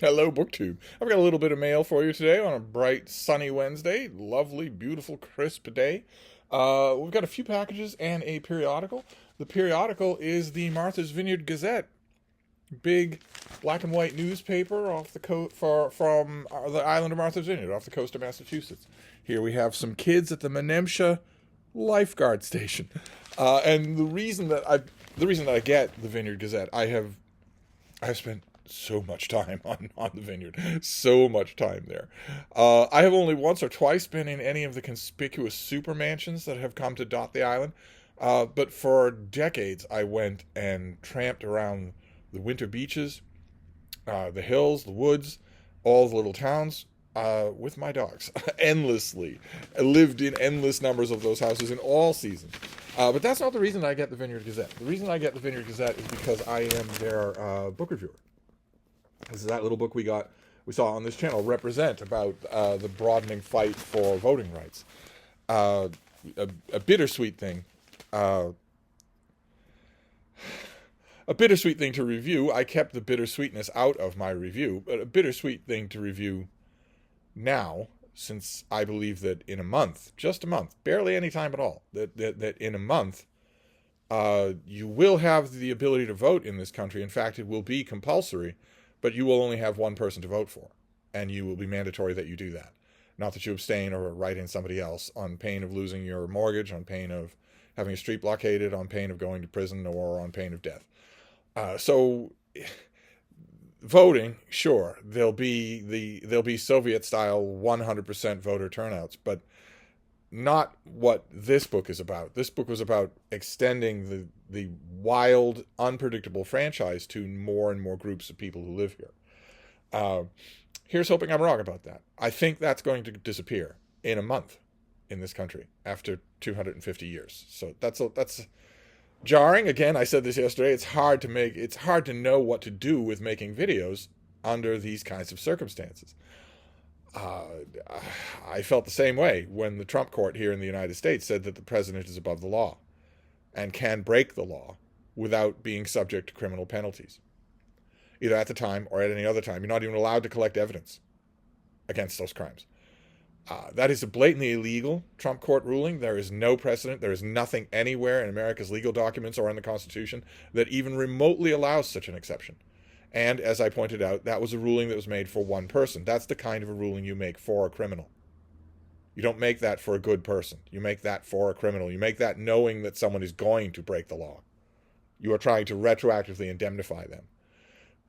Hello, BookTube. I've got a little bit of mail for you today on a bright, sunny Wednesday. Lovely, beautiful, crisp day. We've got a few packages and a periodical. The periodical is the Martha's Vineyard Gazette, big black and white newspaper off the from the island of Martha's Vineyard, off the coast of Massachusetts. Here we have some kids at the Menemsha lifeguard station, and the reason that I get the Vineyard Gazette, I've spent so much time on the vineyard, so much time there. I have only once or twice been in any of the conspicuous super mansions that have come to dot the island, but for decades I went and tramped around the winter beaches, the hills, the woods, all the little towns, with my dogs, endlessly. I lived in endless numbers of those houses in all seasons. But that's not the reason I get the Vineyard Gazette. The reason I get the Vineyard Gazette is because I am their book reviewer. This is that little book we saw on this channel, Represent, about the broadening fight for voting rights. A bittersweet thing. A bittersweet thing to review. I kept the bittersweetness out of my review, but a bittersweet thing to review now, since I believe that in a month, just a month, barely any time at all, that in a month, you will have the ability to vote in this country. In fact, it will be compulsory, but you will only have one person to vote for, and you will be mandatory that you do that. Not that you abstain or write in somebody else, on pain of losing your mortgage, on pain of having a street blockaded, on pain of going to prison, or on pain of death. So voting, sure, there'll be Soviet-style 100% voter turnouts, but not what this book is about. This book was about extending the wild, unpredictable franchise to more and more groups of people who live here. Here's hoping I'm wrong about that. I think that's going to disappear in a month in this country after 250 years. So that's jarring. Again, I said this yesterday. It's hard to know what to do with making videos under these kinds of circumstances. I felt the same way when the Trump court here in the United States said that the president is above the law and can break the law without being subject to criminal penalties, either at the time or at any other time. You're not even allowed to collect evidence against those crimes. That is a blatantly illegal Trump court ruling. There is no precedent. There is nothing anywhere in America's legal documents or in the Constitution that even remotely allows such an exception. And as I pointed out, that was a ruling that was made for one person. That's the kind of a ruling you make for a criminal. You don't make that for a good person. You make that for a criminal. You make that knowing that someone is going to break the law. You are trying to retroactively indemnify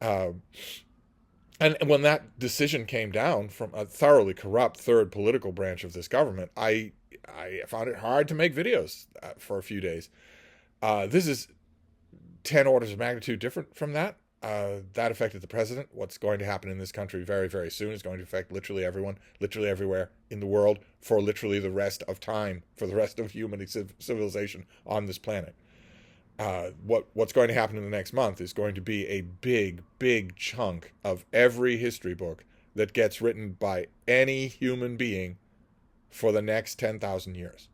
them. And when that decision came down from a thoroughly corrupt third political branch of this government, I found it hard to make videos for a few days. This is 10 orders of magnitude different from that. That affected the president. What's going to happen in this country very, very soon is going to affect literally everyone, literally everywhere in the world, for literally the rest of time, for the rest of human civilization on this planet. What's going to happen in the next month is going to be a big, big chunk of every history book that gets written by any human being for the next 10,000 years.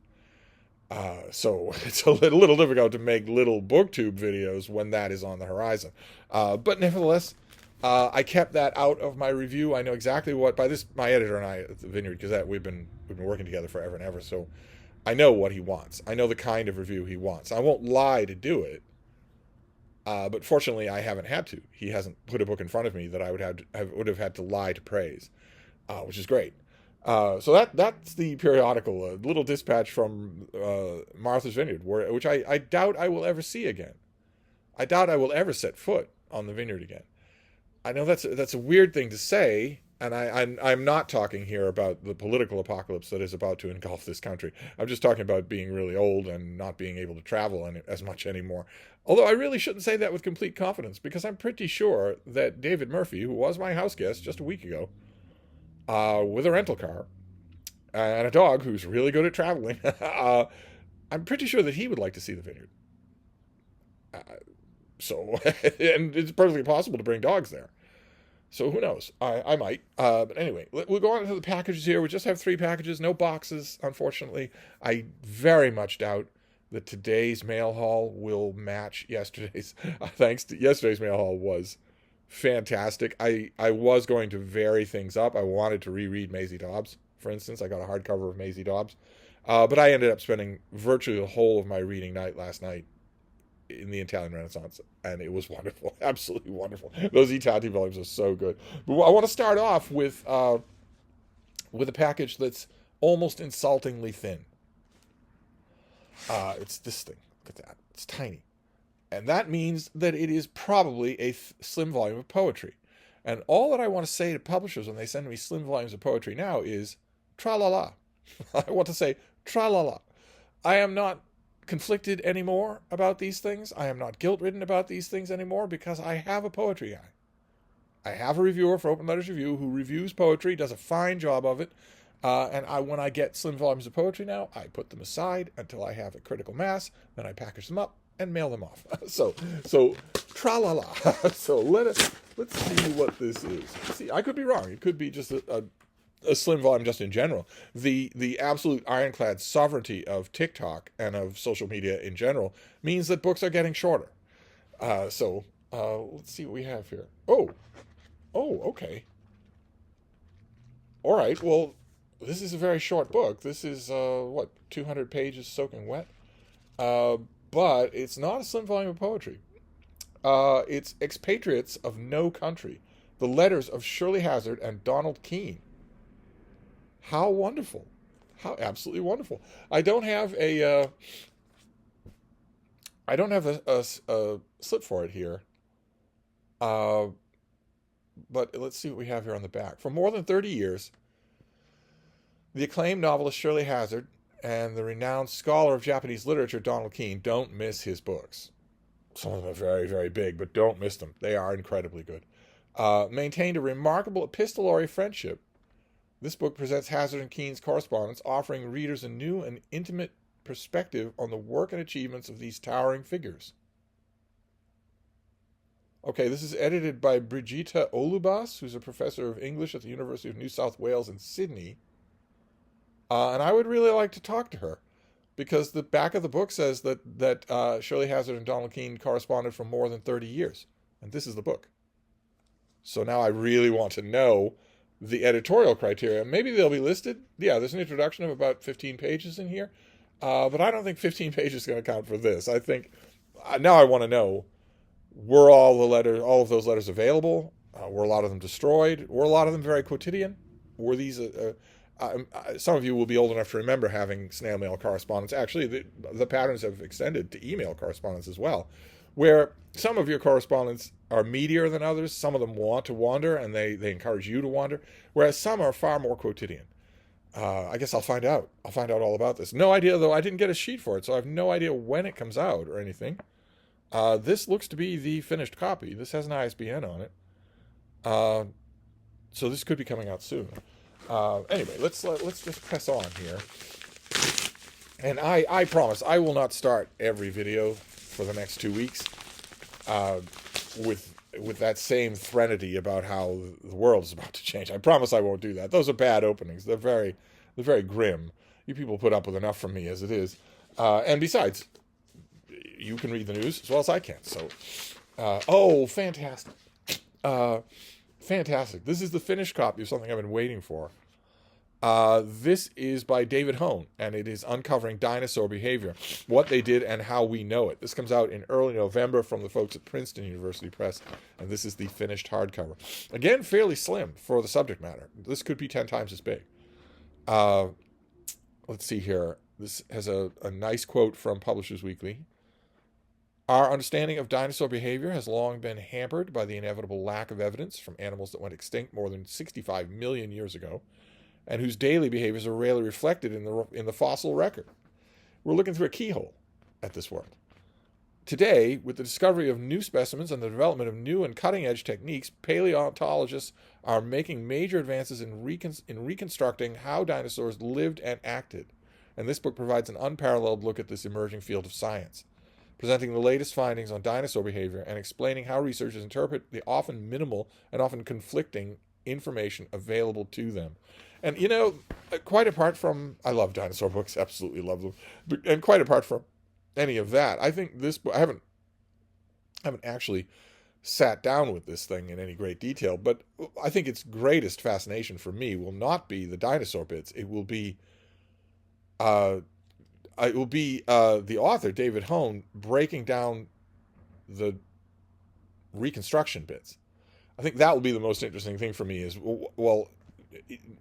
So it's a little difficult to make little booktube videos when that is on the horizon. But nevertheless, I kept that out of my review. I know exactly what, my editor and I at the Vineyard Gazette, we've been working together forever and ever, so I know what he wants. I know the kind of review he wants. I won't lie to do it, but fortunately I haven't had to. He hasn't put a book in front of me that I would have had to lie to praise, which is great. So that's the periodical, a little dispatch from Martha's Vineyard, which I doubt I will ever see again. I doubt I will ever set foot on the vineyard again. I know that's a weird thing to say, and I'm not talking here about the political apocalypse that is about to engulf this country. I'm just talking about being really old and not being able to travel as much anymore. Although I really shouldn't say that with complete confidence, because I'm pretty sure that David Murphy, who was my house guest just a week ago, with a rental car and a dog who's really good at traveling, I'm pretty sure that he would like to see the vineyard. And it's perfectly possible to bring dogs there. So who knows? I might. But anyway, we'll go on to the packages here. We just have 3 packages, no boxes, unfortunately. I very much doubt that today's mail haul will match yesterday's. Thanks to yesterday's mail haul was fantastic. I was going to vary things up. I wanted to reread Maisie Dobbs, for instance. I got a hardcover of Maisie Dobbs. But I ended up spending virtually the whole of my reading night last night in the Italian Renaissance, and it was wonderful. Absolutely wonderful. Those Itati volumes are so good. But I want to start off with a package that's almost insultingly thin. It's this thing. Look at that. It's tiny. And that means that it is probably a slim volume of poetry. And all that I want to say to publishers when they send me slim volumes of poetry now is tra-la-la. I want to say tra-la-la. I am not conflicted anymore about these things. I am not guilt-ridden about these things anymore because I have a poetry guy. I have a reviewer for Open Letters Review who reviews poetry, does a fine job of it. When I get slim volumes of poetry now, I put them aside until I have a critical mass. Then I package them up and mail them off. So tra-la-la. So let's see what this is. See, I could be wrong. It could be just a slim volume just in general. The absolute ironclad sovereignty of TikTok and of social media in general means that books are getting shorter. Let's see what we have here. Oh, okay. All right, well, this is a very short book. This is, 200 pages soaking wet? But it's not a slim volume of poetry. It's Expatriates of No Country, the letters of Shirley Hazard and Donald Keene. How wonderful. How absolutely wonderful. I don't have a slip for it here. But let's see what we have here on the back. For more than 30 years, the acclaimed novelist Shirley Hazard and the renowned scholar of Japanese literature Donald Keene, don't miss his books. Some of them are very, very big, but don't miss them. They are incredibly good. Maintained a remarkable epistolary friendship. This book presents Hazard and Keene's correspondence, offering readers a new and intimate perspective on the work and achievements of these towering figures. Okay, this is edited by Brigitte Olubas, who's a professor of English at the University of New South Wales in Sydney. And I would really like to talk to her, because the back of the book says that Shirley Hazard and Donald Keene corresponded for more than 30 years. And this is the book. So now I really want to know the editorial criteria. Maybe they'll be listed. Yeah, there's an introduction of about 15 pages in here. But I don't think 15 pages is going to count for this. I think, now I want to know, were all of those letters available? Were a lot of them destroyed? Were a lot of them very quotidian? Were these... some of you will be old enough to remember having snail mail correspondence. Actually, the patterns have extended to email correspondence as well, where some of your correspondence are meatier than others. Some of them want to wander, and they encourage you to wander, whereas some are far more quotidian. I guess I'll find out. I'll find out all about this. No idea, though. I didn't get a sheet for it, so I have no idea when it comes out or anything. This looks to be the finished copy. This has an ISBN on it. So this could be coming out soon. Anyway, let's just press on here. And I promise I will not start every video for the next 2 weeks with that same threnody about how the world is about to change. I promise I won't do that. Those are bad openings. They're very grim. You people put up with enough from me as it is. And besides, you can read the news as well as I can. So, fantastic. Fantastic. This is the finished copy of something I've been waiting for. This is by David Hone, and it is uncovering dinosaur behavior, what they did and how we know it. This comes out in early November from the folks at Princeton University Press, and this is the finished hardcover. Again, fairly slim for the subject matter. This could be 10 times as big. Let's see here. This has a nice quote from Publishers Weekly. Our understanding of dinosaur behavior has long been hampered by the inevitable lack of evidence from animals that went extinct more than 65 million years ago, and whose daily behaviors are rarely reflected in the fossil record. We're looking through a keyhole at this world. Today, with the discovery of new specimens and the development of new and cutting-edge techniques, paleontologists are making major advances in reconstructing how dinosaurs lived and acted. And this book provides an unparalleled look at this emerging field of science, presenting the latest findings on dinosaur behavior and explaining how researchers interpret the often minimal and often conflicting information available to them. And, quite apart from, I love dinosaur books, absolutely love them, and quite apart from any of that, I think this book, I haven't actually sat down with this thing in any great detail. But I think its greatest fascination for me will not be the dinosaur bits. Uh, it will be the author, David Hone, breaking down the reconstruction bits. I think that will be the most interesting thing for me is, well,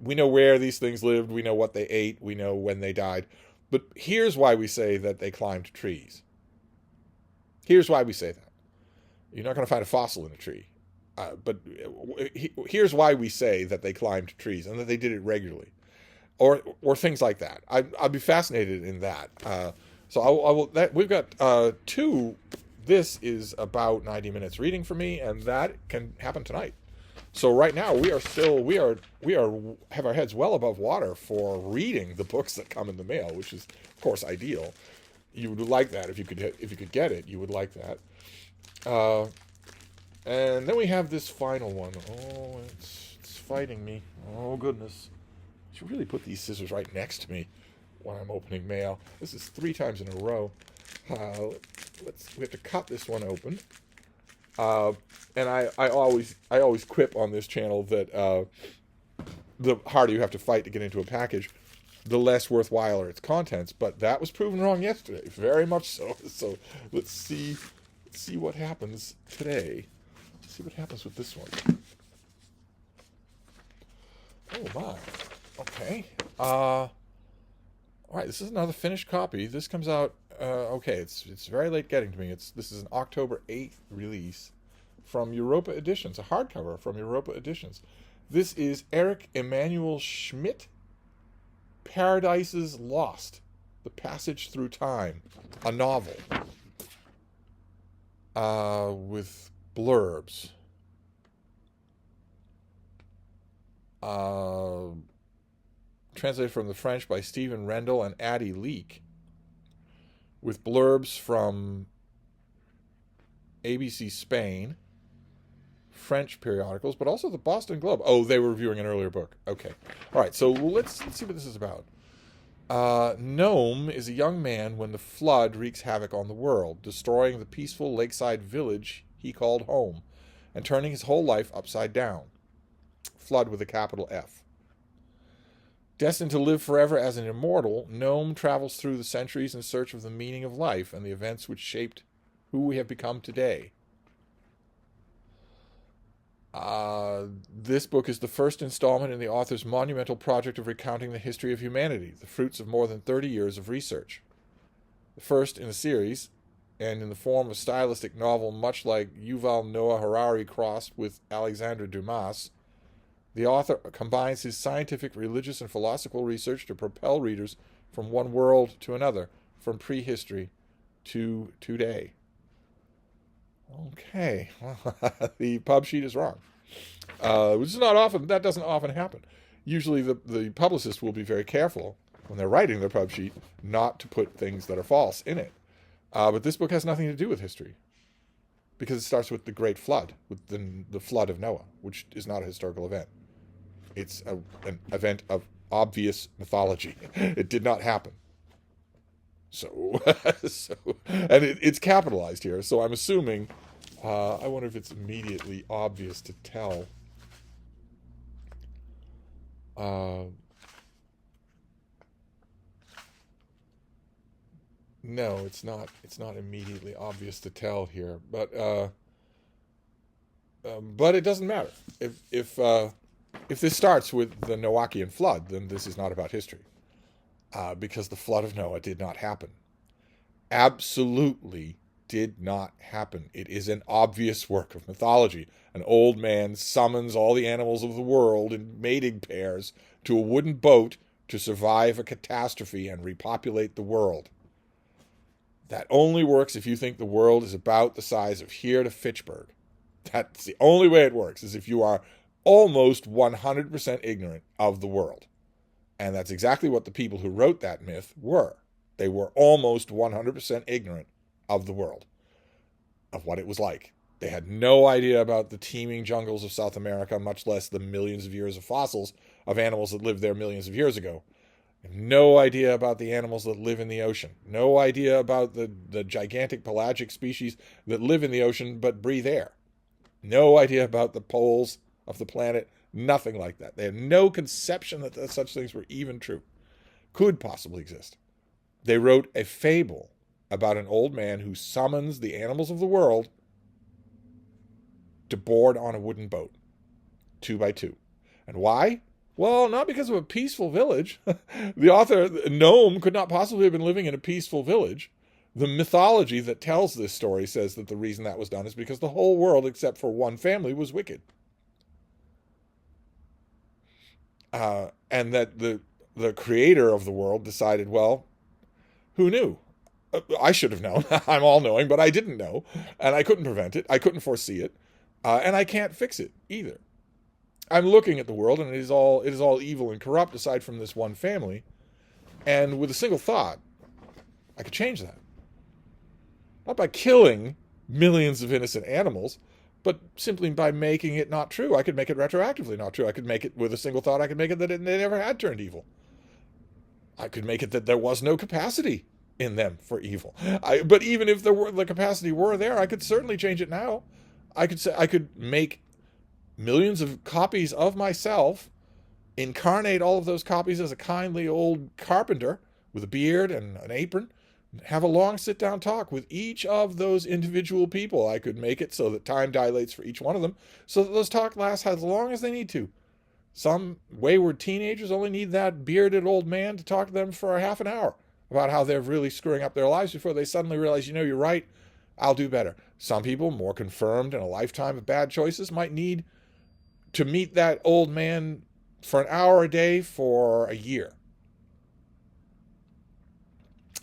we know where these things lived, we know what they ate, we know when they died, but here's why we say that they climbed trees. Here's why we say that. You're not going to find a fossil in a tree. But here's why we say that they climbed trees and that they did it regularly. Or things like that. I'd be fascinated in that. So I will. We've got two. This is about 90 minutes reading for me, and that can happen tonight. So right now we have our heads well above water for reading the books that come in the mail, which is of course ideal. You would like that if you could get it. You would like that. And then we have this final one. Oh, it's fighting me. Oh goodness. I should really put these scissors right next to me when I'm opening mail. This is 3 times in a row. We have to cut this one open. And I always quip on this channel that the harder you have to fight to get into a package, the less worthwhile are its contents. But that was proven wrong yesterday, very much so. So let's see what happens today. Let's see what happens with this one. Oh my. Okay. All right. This is another finished copy. This comes out. Okay. It's very late getting to me. This is an October 8th release from Europa Editions, a hardcover from Europa Editions. This is Eric Emanuel Schmidt. Paradises Lost: The Passage Through Time, a novel. With blurbs. Translated from the French by Stephen Rendell and Addie Leake. With blurbs from ABC Spain, French periodicals, but also the Boston Globe. Oh, they were reviewing an earlier book. Okay. All right, so let's see what this is about. Nome is a young man when the flood wreaks havoc on the world, destroying the peaceful lakeside village he called home, and turning his whole life upside down. Flood with a capital F. Destined to live forever as an immortal, Nome travels through the centuries in search of the meaning of life and the events which shaped who we have become today. This book is the first installment in the author's monumental project of recounting the history of humanity, the fruits of more than 30 years of research. The first in a series, and in the form of a stylistic novel much like Yuval Noah Harari crossed with Alexandre Dumas, the author combines his scientific, religious, and philosophical research to propel readers from one world to another, from prehistory to today. Okay, the pub sheet is wrong. Which is not often. That doesn't often happen. Usually, the publicist will be very careful when they're writing their pub sheet not to put things that are false in it. But this book has nothing to do with history, because it starts with the Great Flood, with the flood of Noah, which is not a historical event. It's an event of obvious mythology. It did not happen. So and it's capitalized here. So I'm assuming. I wonder if it's immediately obvious to tell. No, it's not. It's not immediately obvious to tell here, but it doesn't matter. If this starts with the Noachian flood, then this is not about history, because the flood of Noah did not happen. Absolutely did not happen. It is an obvious work of mythology. An old man summons all the animals of the world in mating pairs to a wooden boat to survive a catastrophe and repopulate the world. That only works if you think the world is about the size of here to Fitchburg. That's the only way it works, is if you are almost 100% ignorant of the world. And that's exactly what the people who wrote that myth were. They were almost 100% ignorant of the world, of what it was like. They had no idea about the teeming jungles of South America, much less the millions of years of fossils of animals that lived there millions of years ago. No idea about the animals that live in the ocean. No idea about the gigantic pelagic species that live in the ocean but breathe air. No idea about the poles of the planet, nothing like that. They had no conception that such things were even true, could possibly exist. They wrote a fable about an old man who summons the animals of the world to board on a wooden boat, 2 by 2. And why? Well, not because of a peaceful village. The author, Gnome, could not possibly have been living in a peaceful village. The mythology that tells this story says that the reason that was done is because the whole world, except for one family, was wicked. And that the creator of the world decided, well, who knew? I should have known. I'm all-knowing, but I didn't know. And I couldn't prevent it. I couldn't foresee it. And I can't fix it either. I'm looking at the world, and it is all evil and corrupt, aside from this one family. And with a single thought, I could change that. Not by killing millions of innocent animals, but simply by making it not true. I could make it retroactively not true. I could make it, with a single thought, I could make it that they never had turned evil. I could make it that there was no capacity in them for evil. But even if the capacity were there, I could certainly change it now. I could make millions of copies of myself, incarnate all of those copies as a kindly old carpenter with a beard and an apron, have a long sit-down talk with each of those individual people. I could make it so that time dilates for each one of them, so that those talks last as long as they need to. Some wayward teenagers only need that bearded old man to talk to them for a half an hour about how they're really screwing up their lives before they suddenly realize, you're right, I'll do better. Some people, more confirmed in a lifetime of bad choices, might need to meet that old man for an hour a day for a year.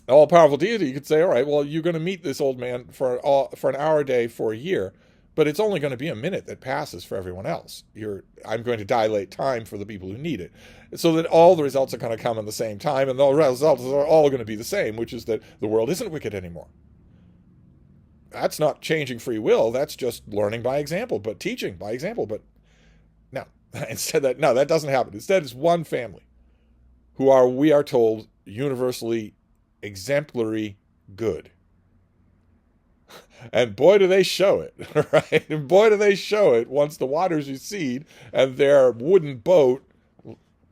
All-powerful deity, you could say, all right, well, you're going to meet this old man for an hour a day for a year, but it's only going to be a minute that passes for everyone else. I'm going to dilate time for the people who need it, so that all the results are going to come in the same time, and the results are all going to be the same, which is that the world isn't wicked anymore. That's not changing free will. That's just learning by example, but teaching by example. But no, that doesn't happen. Instead, it's one family we are told, universally exemplary good. And boy, do they show it, right? And boy, do they show it once the waters recede and their wooden boat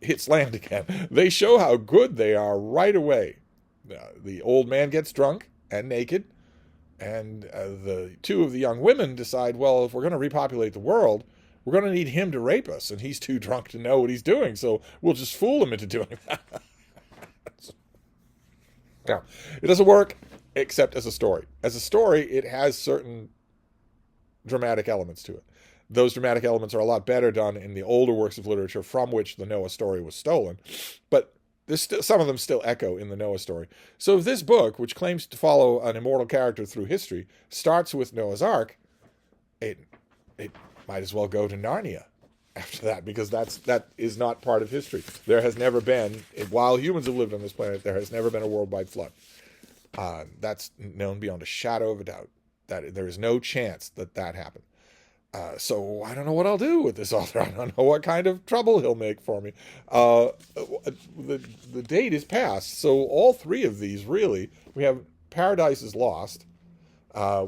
hits land again. They show how good they are right away. The old man gets drunk and naked, and the two of the young women decide, well, if we're going to repopulate the world, we're going to need him to rape us, and he's too drunk to know what he's doing, so we'll just fool him into doing that. Now, it doesn't work except as a story. As a story, it has certain dramatic elements to it. Those dramatic elements are a lot better done in the older works of literature from which the Noah story was stolen, but some of them still echo in the Noah story. So if this book, which claims to follow an immortal character through history, starts with Noah's Ark, it might as well go to Narnia after that, because that is not part of history. There has never been, while humans have lived on this planet, there has never been a worldwide flood. That's known beyond a shadow of a doubt. That there is no chance that happened. So I don't know what I'll do with this author. I don't know what kind of trouble he'll make for me. The date is past, so all three of these, really, we have Paradise is Lost,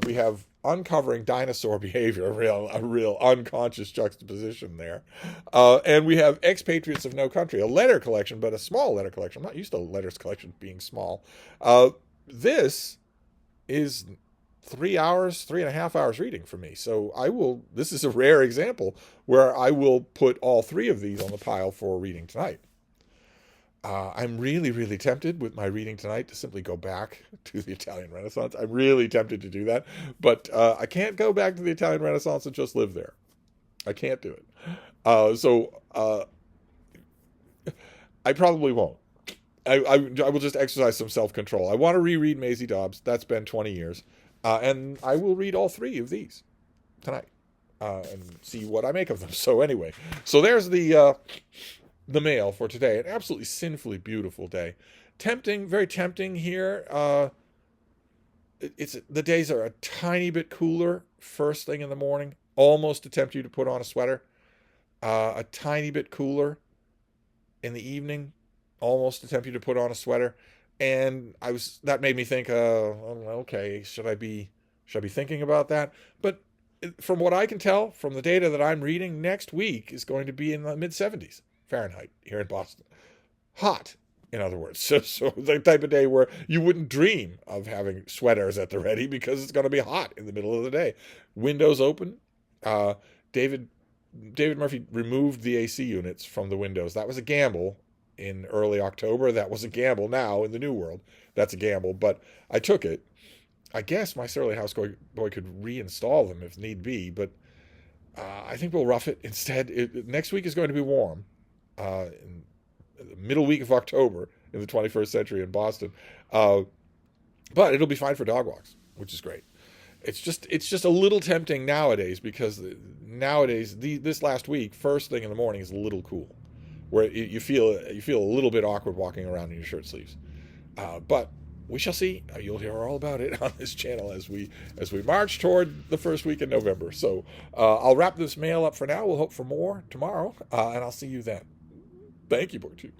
we have Uncovering Dinosaur Behavior, a real unconscious juxtaposition there, and we have Expatriates of No Country, a letter collection, but a small letter collection. I'm not used to letters collection being small. This is 3.5 hours reading for me. So this is a rare example where I will put all three of these on the pile for reading tonight. I'm really, really tempted with my reading tonight to simply go back to the Italian Renaissance. I'm really tempted to do that, but I can't go back to the Italian Renaissance and just live there. I can't do it. So I probably won't. I will just exercise some self-control. I want to reread Maisie Dobbs. That's been 20 years. And I will read all three of these tonight and see what I make of them. So anyway, there's the mail for today. An absolutely sinfully beautiful day. Tempting, very tempting here. The days are a tiny bit cooler first thing in the morning. Almost to tempt you to put on a sweater. A tiny bit cooler in the evening. Almost to tempt you to put on a sweater. And that made me think, okay, should I be thinking about that? But from what I can tell from the data that I'm reading, next week is going to be in the mid-70s Fahrenheit here in Boston. Hot, in other words. So the type of day where you wouldn't dream of having sweaters at the ready because it's going to be hot in the middle of the day. Windows open. David Murphy removed the AC units from the windows. That was a gamble in early October. That was a gamble now in the new world. That's a gamble, but I took it. I guess my surly house boy could reinstall them if need be, but I think we'll rough it instead. Next week is going to be warm. In the middle week of October in the 21st century in Boston. But it'll be fine for dog walks, which is great. It's just a little tempting nowadays because nowadays this last week, first thing in the morning is a little cool, where you feel a little bit awkward walking around in your shirt sleeves. But we shall see. You'll hear all about it on this channel as we march toward the first week in November. So I'll wrap this mail up for now. We'll hope for more tomorrow, and I'll see you then. Thank you, BookTube.